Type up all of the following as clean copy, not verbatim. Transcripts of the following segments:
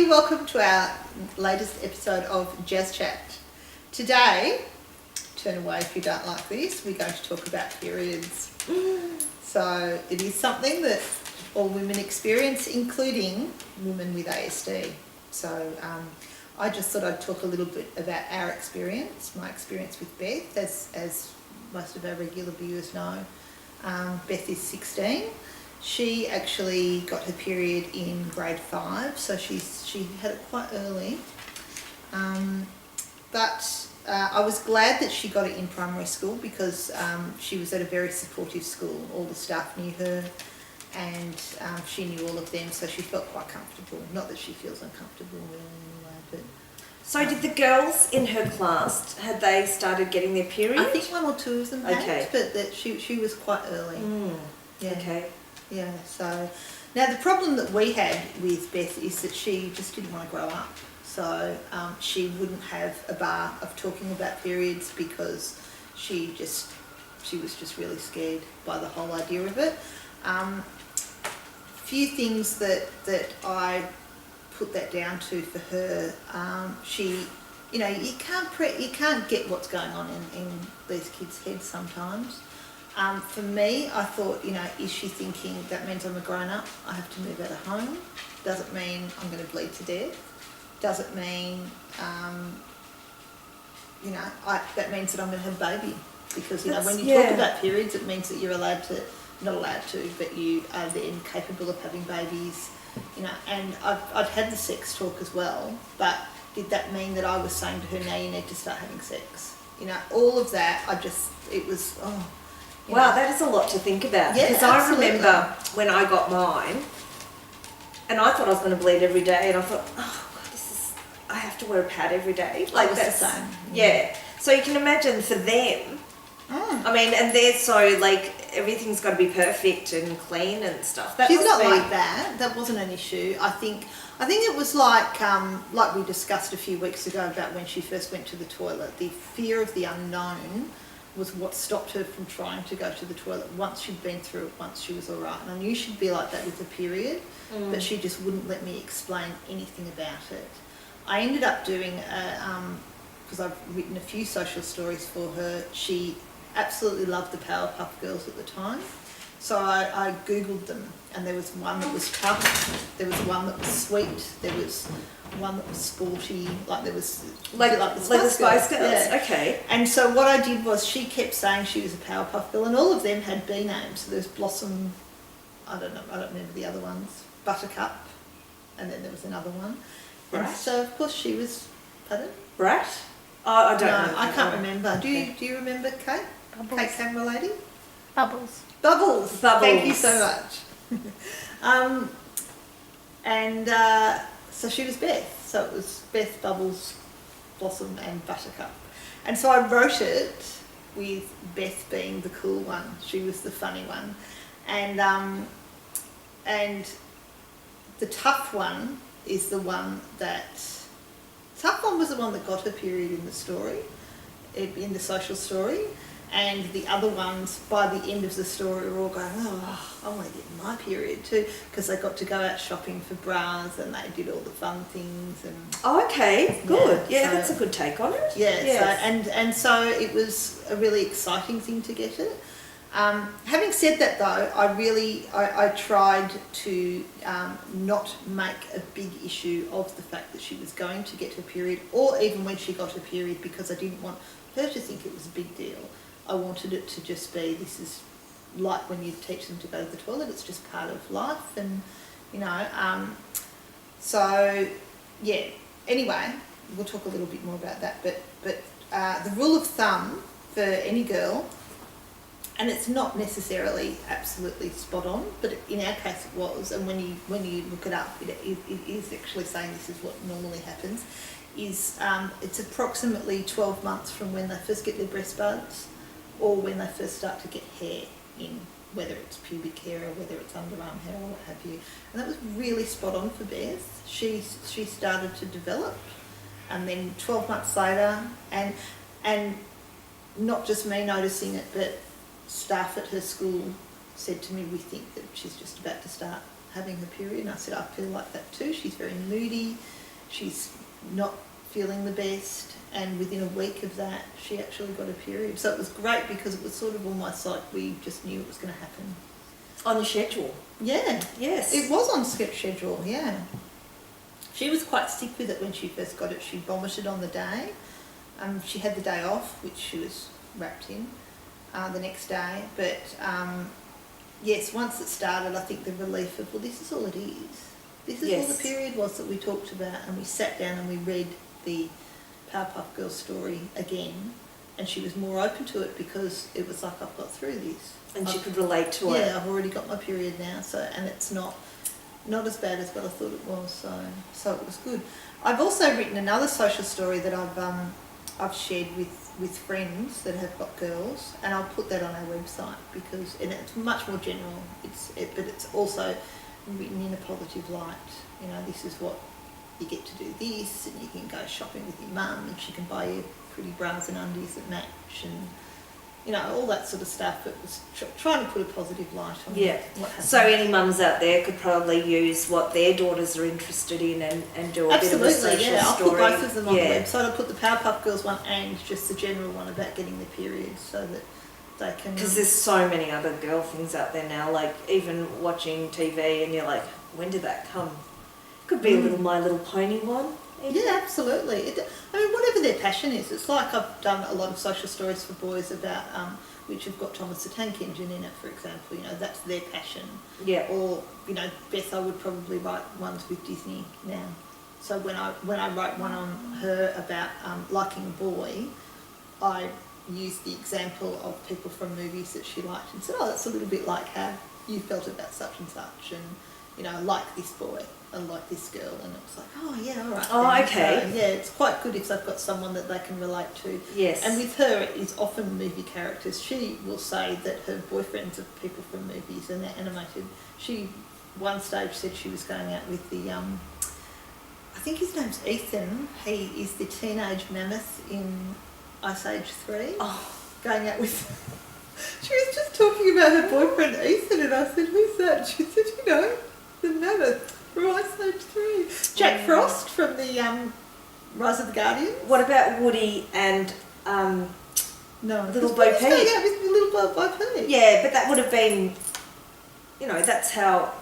everybody, welcome to our latest episode of JASCHAT. Today, turn away if you don't like this, we're going to talk about periods. So it is something that all women experience, including women with ASD. So I just thought I'd talk a little bit about our experience, my experience with Beth, as most of our regular viewers know. Beth is 16. She actually got her period in grade 5, so she had it quite early. But I was glad that she got it in primary school because she was at a very supportive school. All the staff knew her and she knew all of them, so she felt quite comfortable. Not that she feels uncomfortable really anyway, but... So did the girls in her class, had they started getting their period? I think one or two of them had, but that she was quite early. Yeah. Okay. Yeah, so now the problem that we had with Beth is that she just didn't want to grow up. So she wouldn't have a bar of talking about periods because she was just really scared by the whole idea of it. Few things that I put that down to for her. She, you know, you can't get what's going on in these kids' heads sometimes. For me, I thought, you know, is she thinking that means I'm a grown-up, I have to move out of home? Does it mean I'm going to bleed to death? Does it mean, you know, that means that I'm going to have a baby? Because, you know, when you talk about periods, it means that you're allowed to, not allowed to, but you are then capable of having babies, you know. And I've had the sex talk as well, but did that mean that I was saying to her, now you need to start having sex? You know, all of that, it was, oh... Wow, that is a lot to think about. Yeah, because I remember when I got mine, and I thought I was going to bleed every day, and I thought, oh God, I have to wear a pad every day. Like that's the same. Yeah. So you can imagine for them. I mean, and they're so like everything's got to be perfect and clean and stuff. She's not like that. That wasn't an issue. I think it was like we discussed a few weeks ago about when she first went to the toilet. The fear of the unknown was what stopped her from trying to go to the toilet once she'd been through it, once she was all right. And I knew she'd be like that with the period, but she just wouldn't let me explain anything about it. I ended up doing, because I've written a few social stories for her, she absolutely loved the Powerpuff Girls at the time. So I Googled them, and there was one that was tough, there was one that was sweet, there was one that was sporty, like there was... Like the Spice Girls? Yeah. Okay. And so what I did was she kept saying she was a Powerpuff Girl, and all of them had B names. So there's Blossom, I don't remember the other ones, Buttercup, and then there was another one. Brat. And so of course she was, pardon? Brat? Oh, I don't know. I can't remember. Do you remember Kate? Bubbles. Kate Camera Lady? Bubbles. Bubbles. Thank you so much. So she was Beth. So it was Beth, Bubbles, Blossom and Buttercup. And so I wrote it with Beth being the cool one. She was the funny one. And the tough one is the one that... Tough one was the one that got her period in the story, in the social story. And the other ones, by the end of the story, were all going, oh, I want to get my period too, because they got to go out shopping for bras and they did all the fun things. And oh, okay, good. Yeah, so, that's a good take on it. Yeah, yes. And so it was a really exciting thing to get it. Having said that though, I tried to not make a big issue of the fact that she was going to get her period, or even when she got her period, because I didn't want her to think it was a big deal. I wanted it to just be, this is like when you teach them to go to the toilet, it's just part of life, and you know, so yeah, anyway, we'll talk a little bit more about that, but the rule of thumb for any girl, and it's not necessarily absolutely spot on, but in our case it was, and when you look it up, it is actually saying this is what normally happens, is it's approximately 12 months from when they first get their breast buds or when they first start to get hair in, whether it's pubic hair or whether it's underarm hair or what have you. And that was really spot on for Beth. She started to develop, and then 12 months later, and not just me noticing it, but staff at her school said to me, we think that she's just about to start having her period, and I said, I feel like that too. She's very moody, she's not feeling the best, and within a week of that, she actually got a period. So it was great because it was sort of almost like we just knew it was going to happen. On the schedule. Yeah. Yes. It was on schedule, yeah. She was quite sick with it when she first got it. She vomited on the day. She had the day off, which she was wrapped in the next day. But yes, once it started, I think the relief of, well, this is all it is. This is all the period was that we talked about, and we sat down and we read the Powerpuff Girls story again, and she was more open to it because it was like, I've got through this. And she could relate to it. Yeah, I've already got my period now, so, and it's not as bad as what I thought it was, so it was good. I've also written another social story that I've shared with friends that have got girls, and I'll put that on our website because, and it's much more general. But it's also written in a positive light. You know, this is what you get to do this, and you can go shopping with your mum, and she can buy you pretty bras and undies that match, and you know, all that sort of stuff. It was trying to put a positive light on what happened. So any mums out there could probably use what their daughters are interested in and do a bit of a social story. I'll put both of them on the website. I'll put the Powerpuff Girls one and just the general one about getting the period, so that they can... Because there's so many other girl things out there now, like even watching TV and you're like, when did that come? Could be a little My Little Pony one. Yeah, absolutely. I mean, whatever their passion is. It's like I've done a lot of social stories for boys about, which have got Thomas the Tank Engine in it, for example. You know, that's their passion. Yeah. Or, you know, Beth, I would probably write ones with Disney now. So when I wrote one on her about liking a boy, I used the example of people from movies that she liked and said, oh, that's a little bit like how you felt about such and such, and, you know, I like this boy. I like this girl, and it was like, oh yeah, all right. Oh, okay. So, yeah, it's quite good if they've got someone that they can relate to. Yes. And with her, it is often movie characters. She will say that her boyfriends are people from movies and they're animated. She, one stage, said she was going out with the, I think his name's Ethan. He is the teenage mammoth in Ice Age 3. Oh. Going out with... She was just talking about her boyfriend Ethan, and I said, who's that? She said, you know, the mammoth. Ice Age 3. Jack Frost from the Rise of the Guardians. What about Woody and Little Bo Peep? Yeah, with Little Bo Peep. Yeah, but that would have been, you know, that's how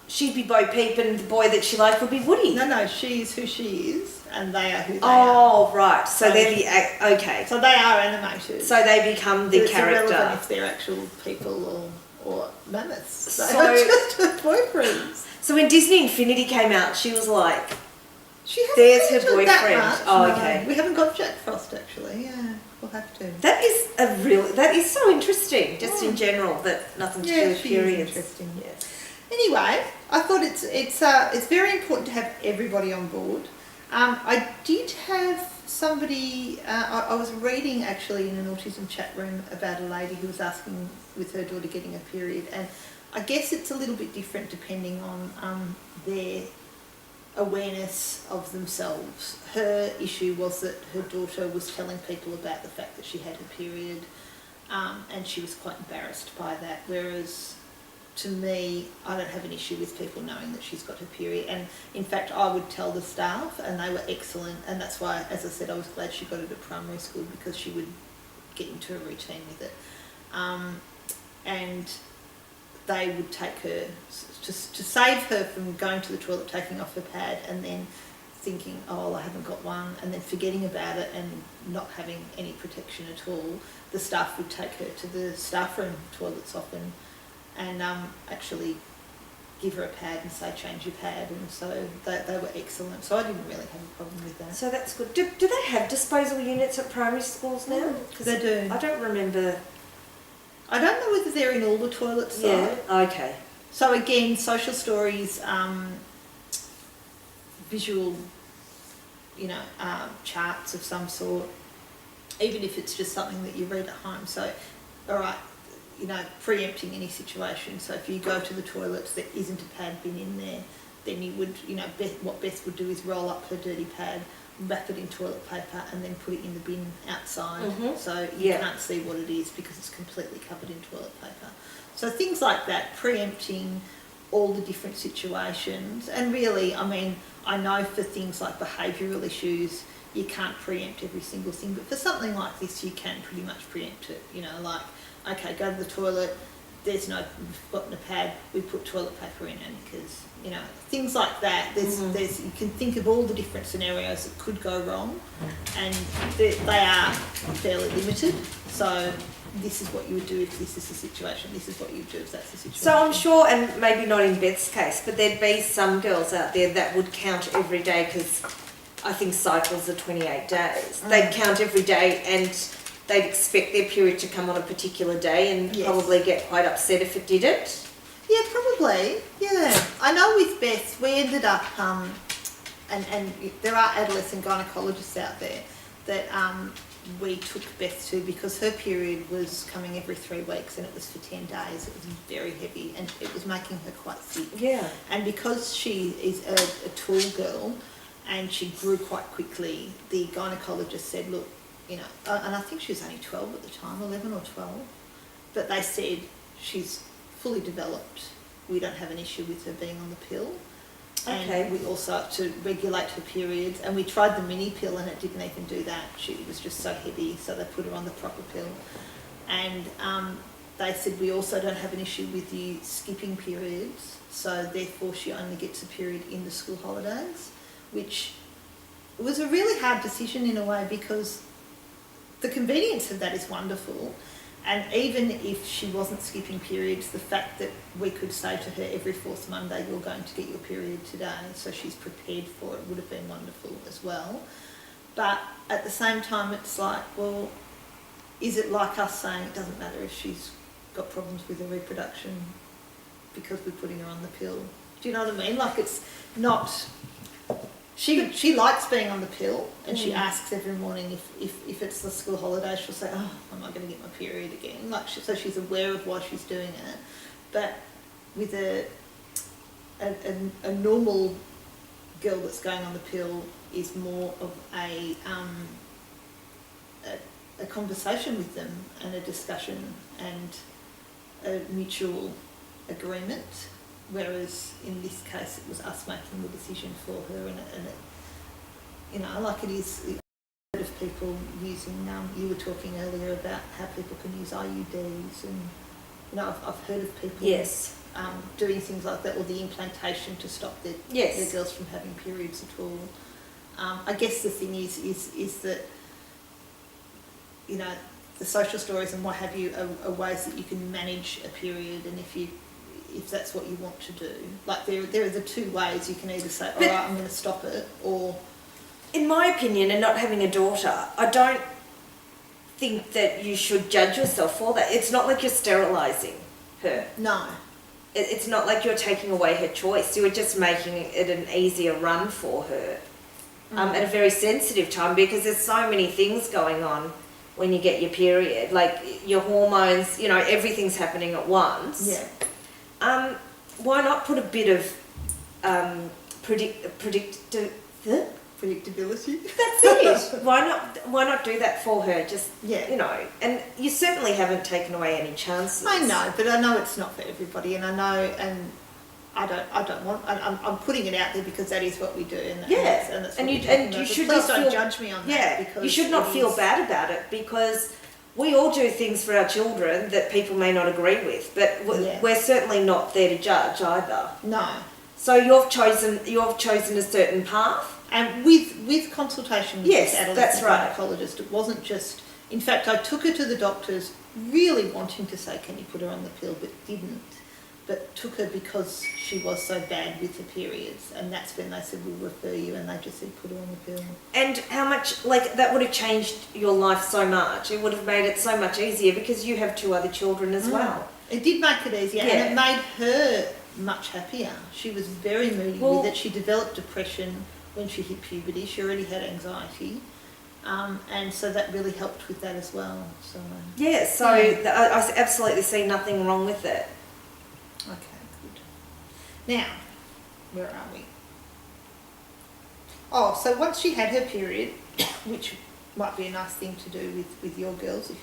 she'd be Bo Peep and the boy that she liked would be Woody. No, she is who she is, and they are who they are. Oh, right. So they're the okay. So they are animated. So they become the character. It's irrelevant if they're actual people or mammoths. So just her boyfriends. So when Disney Infinity came out, she was like, there's her boyfriend. That oh, no. okay. We haven't got Jack Frost actually. Yeah, we'll have to. That is so interesting, just in general, that nothing to do with periods. Interesting. Yes. Anyway, I thought it's very important to have everybody on board. I did have somebody. I was reading actually in an autism chat room about a lady who was asking with her daughter getting a period, and I guess it's a little bit different depending on their awareness of themselves. Her issue was that her daughter was telling people about the fact that she had her period, and she was quite embarrassed by that, whereas to me, I don't have an issue with people knowing that she's got her period, and in fact I would tell the staff and they were excellent, and that's why, as I said, I was glad she got it at primary school because she would get into a routine with it. And they would take her to save her from going to the toilet, taking off her pad and then thinking, oh, I haven't got one, and then forgetting about it and not having any protection at all. The staff would take her to the staff room toilets often and actually give her a pad and say, change your pad, and so they were excellent. So I didn't really have a problem with that. So that's good. Do they have disposal units at primary schools now? Because they do. I don't remember. I don't know whether they're in all the toilets though. Yeah, okay. So again, social stories, visual, charts of some sort, even if it's just something that you read at home. So, all right, preempting any situation. So if you go to the toilets, there isn't a pad bin in there, then you would, what Beth would do is roll up her dirty pad, wrap it in toilet paper and then put it in the bin outside, so you can't see what it is because it's completely covered in toilet paper. So things like that, preempting all the different situations. And really, I mean, I know for things like behavioural issues, you can't preempt every single thing, but for something like this, you can pretty much preempt it. You know, like, okay, go to the toilet, we've gotten a pad, we put toilet paper in it, because, you know, things like that. There's you can think of all the different scenarios that could go wrong, and they are fairly limited. So this is what you would do if this is the situation. This is what you would do if that's the situation. So I'm sure, and maybe not in Beth's case, but there'd be some girls out there that would count every day, because I think cycles are 28 days. They'd count every day, and they'd expect their period to come on a particular day, and probably get quite upset if it didn't. Yeah, probably. Yeah, I know with Beth, we ended up, and there are adolescent gynecologists out there that we took Beth to, because her period was coming every 3 weeks, and it was for 10 days. It was very heavy, and it was making her quite sick. Yeah. And because she is a tall girl, and she grew quite quickly, the gynecologist said, look, you know, and I think she was only 12 at the time, 11 or 12, but they said she's fully developed. We don't have an issue with her being on the pill. Okay. And we also, to regulate her periods, and we tried the mini pill and it didn't even do that. She was just so heavy, so they put her on the proper pill. And they said we also don't have an issue with you skipping periods, so therefore she only gets a period in the school holidays, which was a really hard decision in a way, because the convenience of that is wonderful. And even if she wasn't skipping periods, the fact that we could say to her every 4th Monday, you're going to get your period today, so she's prepared for it, would have been wonderful as well. But at the same time, it's like, well, is it like us saying it doesn't matter if she's got problems with her reproduction because we're putting her on the pill? Do you know what I mean? Like, it's not... She likes being on the pill, and she asks every morning if it's the school holiday, she'll say, oh, I'm not going to get my period again. Like, so she's aware of why she's doing it. But with a normal girl that's going on the pill is more of a conversation with them, and a discussion, and a mutual agreement. Whereas in this case, it was us making the decision for her, and it, you know, like it is. I've heard of people using. You were talking earlier about how people can use IUDs, and you know, I've heard of people doing things like that, or the implantation to stop their girls from having periods at all. I guess the thing is that, you know, the social stories and what have you are ways that you can manage a period, and if that's what you want to do. Like, there are the two ways. You can either say, all right, I'm going to stop it, or... In my opinion, and not having a daughter, I don't think that you should judge yourself for that. It's not like you're sterilising her. No. It's not like you're taking away her choice. You were just making it an easier run for her at a very sensitive time, because there's so many things going on when you get your period. Like, your hormones, you know, everything's happening at once. Yeah. Why not put a bit of predictability? That's it. Why not do that for her? Just you know, and you certainly haven't taken away any chances. I know, but I know it's not for everybody, and I know, and I don't want. I'm putting it out there because that is what we do, and that's what you should not don't judge me on that. Yeah, because you should not feel bad about it, because we all do things for our children that people may not agree with, but we're certainly not there to judge either. No. So you've chosen a certain path, and with consultation with this adolescent gynecologist, it wasn't just. In fact, I took her to the doctors, really wanting to say, "Can you put her on the pill?" but didn't. But took her because she was so bad with her periods, and that's when they said, we'll refer you, and they just said, put her on the pill. And how much, like, that would have changed your life so much. It would have made it so much easier, because you have 2 other children as well. It did make it easier, and it made her much happier. She was very moody with it. She developed depression when she hit puberty. She already had anxiety. And so that really helped with that as well. So I absolutely see nothing wrong with it. Okay, good. Now, where are we? Oh, so once she had her period, which might be a nice thing to do with your girls, if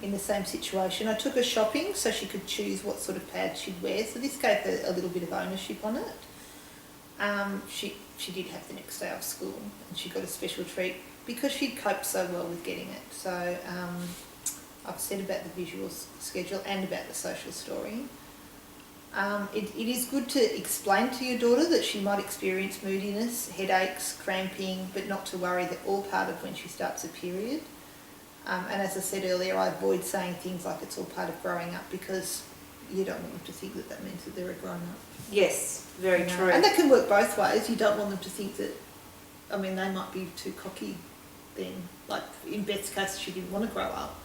in the same situation. I took her shopping so she could choose what sort of pad she'd wear. So this gave her a little bit of ownership on it. She did have the next day off school, and she got a special treat because she'd coped so well with getting it. So I've said about the visual schedule and about the social story. It is good to explain to your daughter that she might experience moodiness, headaches, cramping, but not to worry. They're all part of when she starts her period. And as I said earlier, I avoid saying things like it's all part of growing up, because you don't want them to think that that means that they're a grown-up. Yes, very true. And that can work both ways. You don't want them to think that, I mean, they might be too cocky then. Like in Beth's case, she didn't want to grow up.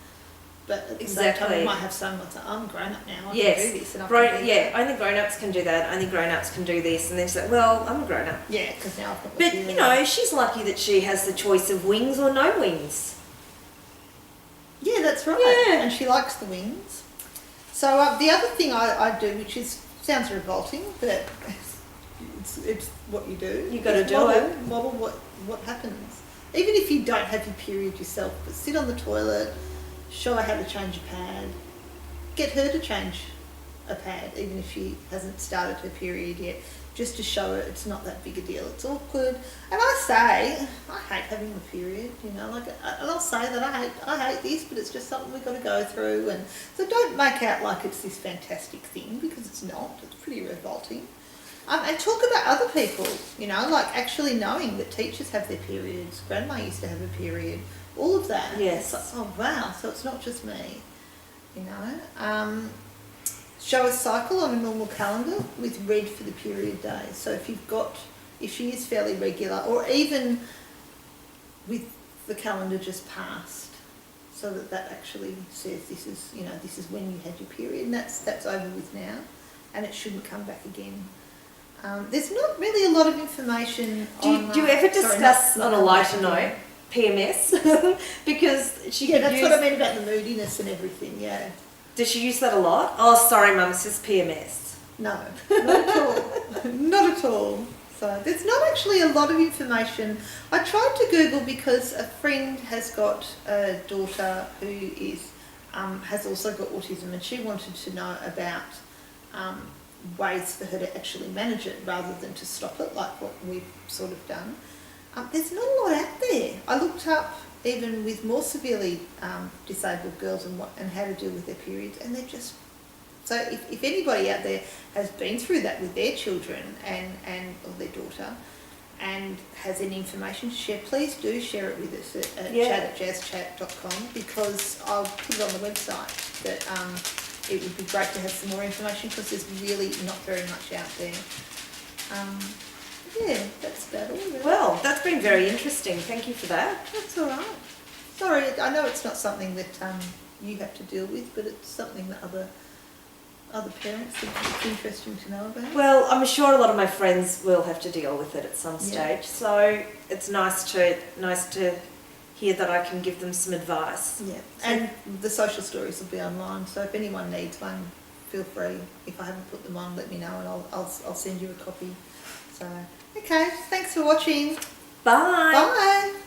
But at the same time, they might have someone say, I'm grown up now, I can do this. And I can do that. Only grown-ups can do that, only grown-ups can do this. And then she's like, well, I'm a grown-up. Yeah, because now I've got But, you know, she's lucky that she has the choice of wings or no wings. Yeah, that's right. Yeah. And she likes the wings. So the other thing I do, which sounds revolting, but it's what you do. You got to do it. Model what happens. Even if you don't have your period yourself, but sit on the toilet, show her how to change a pad, get her to change a pad, even if she hasn't started her period yet, just to show her it's not that big a deal. It's awkward. And I hate having a period, you know, and I'll say that I hate this, but it's just something we've got to go through. And so don't make out like it's this fantastic thing, because it's not. It's pretty revolting. And talk about other people, you know, like actually knowing that teachers have their periods, grandma used to have a period, all of that. Yes. It's like, oh wow, so it's not just me, you know. Show a cycle on a normal calendar with red for the period days. So if she is fairly regular, or even with the calendar just passed, so that actually says this is when you had your period, and that's over with now, and it shouldn't come back again. There's not really a lot of information. Do you ever discuss, on a lighter note, PMS? Because that's what I mean about the moodiness and everything. Yeah. Does she use that a lot? Oh, sorry, Mum, it's just PMS. No, not at all. Not at all. So there's not actually a lot of information. I tried to Google because a friend has got a daughter who is has also got autism, and she wanted to know about ways for her to actually manage it rather than to stop it, like what we've sort of done. There's not a lot out there. I looked up even with more severely disabled girls and how to deal with their periods, and they're just so. If anybody out there has been through that with their children or their daughter, and has any information to share, please do share it with us at chat@jaschat.com, because I'll put it on the website. That it would be great to have some more information, because there's really not very much out there. Yeah, that's about all. Really. Well, that's been very interesting. Thank you for that. That's all right. Sorry, I know it's not something that you have to deal with, but it's something that other parents think it's interesting to know about. Well, I'm sure a lot of my friends will have to deal with it at some stage. So it's nice to hear that I can give them some advice. Yeah, and the social stories will be online. So if anyone needs one, feel free. If I haven't put them on, let me know, and I'll send you a copy. So okay, thanks for watching. Bye. Bye.